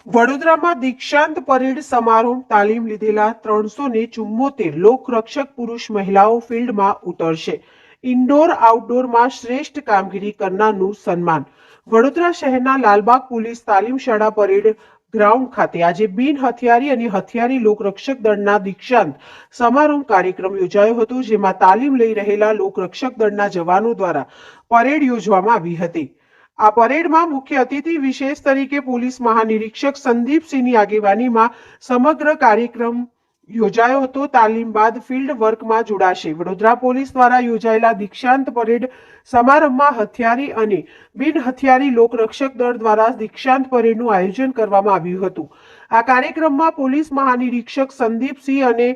વડોદરામાં દીક્ષાંત પરેડ સમારોહ તાલીમ લીધેલા 374 લોકરક્ષક પુરુષ મહિલાઓ ફિલ્ડમાં ઉતરશે. ઇન્ડોર આઉટડોરમાં શ્રેષ્ઠ કામગીરી કરનારનું સન્માન. વડોદરા શહેરના લાલબાગ પોલીસ તાલીમ શાળા પરેડ ગ્રાઉન્ડ ખાતે આજે બિન હથિયારી અને હથિયારી લોકરક્ષક દળના દીક્ષાંત સમારોહ કાર્યક્રમ યોજાયો હતો, જેમાં તાલીમ લઈ રહેલા લોકરક્ષક દળના જવાનો દ્વારા પરેડ યોજવામાં આવી હતી. આ પરેડમાં મુખ્ય અતિથિ વિશેષ તરીકે પોલીસ મહાનિરીક્ષક સંદીપસિંહની આગેવાનીમાં સમગ્ર કાર્યક્રમ યોજાયો હતો. તાલીમ બાદ ફિલ્ડ વર્કમાં જોડાશે. વડોદરા પોલીસ દ્વારા યોજાયેલા દીક્ષાંત પરેડ સમારંભમાં હથિયારી અને બિન હથિયારી લોકરક્ષક દળ દ્વારા દીક્ષાંત પરેડનું આયોજન કરવામાં આવ્યું હતું. આ કાર્યક્રમમાં પોલીસ મહાનિરીક્ષક સંદીપસિંહ અને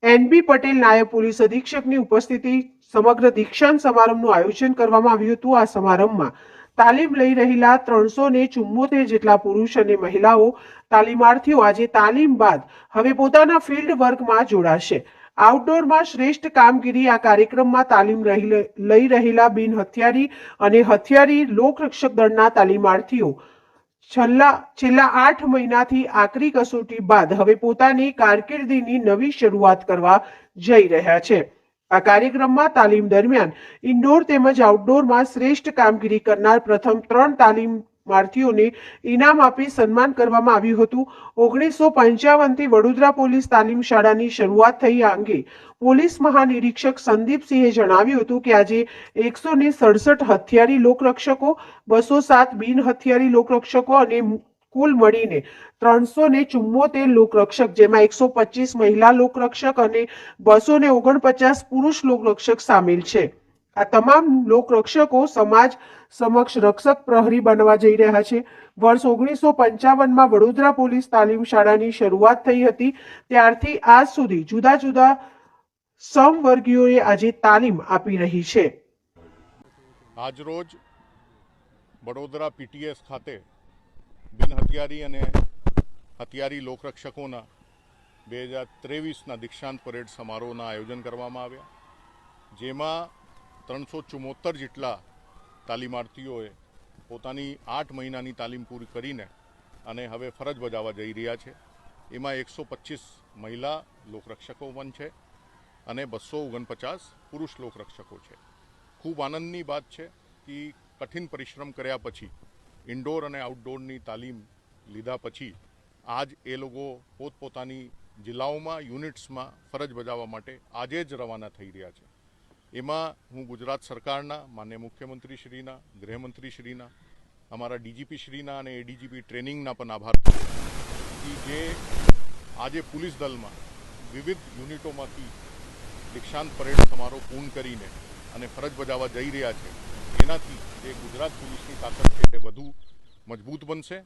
એનબી પટેલ નાયબ પોલીસ અધિક્ષકની ઉપસ્થિતિ સમગ્ર દીક્ષાંત સમારંભનું આયોજન કરવામાં આવ્યું હતું. આ સમારંભમાં તાલીમ લઈ રહેલા 374 જેટલા પુરુષ અને મહિલાઓ તાલીમાર્થીઓ આજે તાલીમ બાદ હવે પોતાના ફિલ્ડ વર્કમાં જોડાશે. આઉટડોરમાં શ્રેષ્ઠ કામગીરી. આ કાર્યક્રમમાં તાલીમ લઈ રહેલા બિન હથિયારી અને હથિયારી લોકરક્ષક દળના તાલીમાર્થીઓ છેલ્લા 8 મહિનાથી આકરી કસોટી બાદ હવે પોતાની કારકિર્દીની નવી શરૂઆત કરવા જઈ રહ્યા છે. આ કાર્યક્રમમાં તાલીમ દરમિયાન ઇન્ડોર તેમજ આઉટડોરમાં શ્રેષ્ઠ કામગીરી કરનાર પ્રથમ 3 તાલીમાર્થીઓને ઇનામ આપી સન્માન કરવામાં આવ્યું હતું. 1955 થી વડોદરા પોલીસ તાલીમ શાળાની શરૂઆત થઈ. આ અંગે પોલીસ મહાનિરીક્ષક સંદીપસિંહે જણાવ્યું હતું કે આજે 167 હથિયારી લોકરક્ષકો, 207 બિન હથિયારી લોકરક્ષકો અને કુલ મળીને 374 લોકરક્ષક, જેમાં 125 મહિલા લોકરક્ષક અને 249 પુરુષ લોકરક્ષક સામેલ છે. આ તમામ લોકરક્ષકો સમાજ સમક્ષ રક્ષક પ્રહરી બનવા જઈ રહ્યા છે. વર્ષ 1955માં વડોદરા પોલીસ તાલીમ શાળાની શરૂઆત થઈ હતી. ત્યારથી આજ સુધી જુદા જુદા સમવર્ગીયોએ આજે તાલીમ આપી રહી છે. આજરોજ વડોદરા પીટીએસ ખાતે બિન હથિયારી અને હથિયારી લોકરક્ષકોના 2023ના દીક્ષાંત પરેડ સમારોહના આયોજન કરવામાં આવ્યા, જેમાં 374 જેટલા તાલીમાર્થીઓએ પોતાની 8 મહિનાની તાલીમ પૂરી કરીને અને હવે ફરજ બજાવવા જઈ રહ્યા છે. એમાં 125 મહિલા લોકરક્ષકો પણ છે અને 249 પુરુષ લોકરક્ષકો છે. ખૂબ આનંદની વાત છે કે કઠિન પરિશ્રમ કર્યા પછી ઇન્ડોર અને આઉટડોરની તાલીમ લીધા પછી આજ એ લોકો પોતપોતાની જિલ્લાઓમાં યુનિટ્સમાં ફરજ બજાવવા માટે આજે જ રવાના થઈ રહ્યા છે. એમાં હું ગુજરાત સરકારના માનનીય મુખ્યમંત્રીશ્રીના, ગૃહમંત્રીશ્રીના, અમારા ડીજીપીશ્રીના અને એડીજીપી ટ્રેનિંગના પણ આભાર કે જે આજે પોલીસ દળમાં વિવિધ યુનિટોમાંથી દીક્ષાંત પરેડ સમારોહ પૂર્ણ કરીને અને ફરજ બજાવવા જઈ રહ્યા છે. એનાથી જે ગુજરાત પોલીસની તાકાત છે તે વધુ મજબૂત બનશે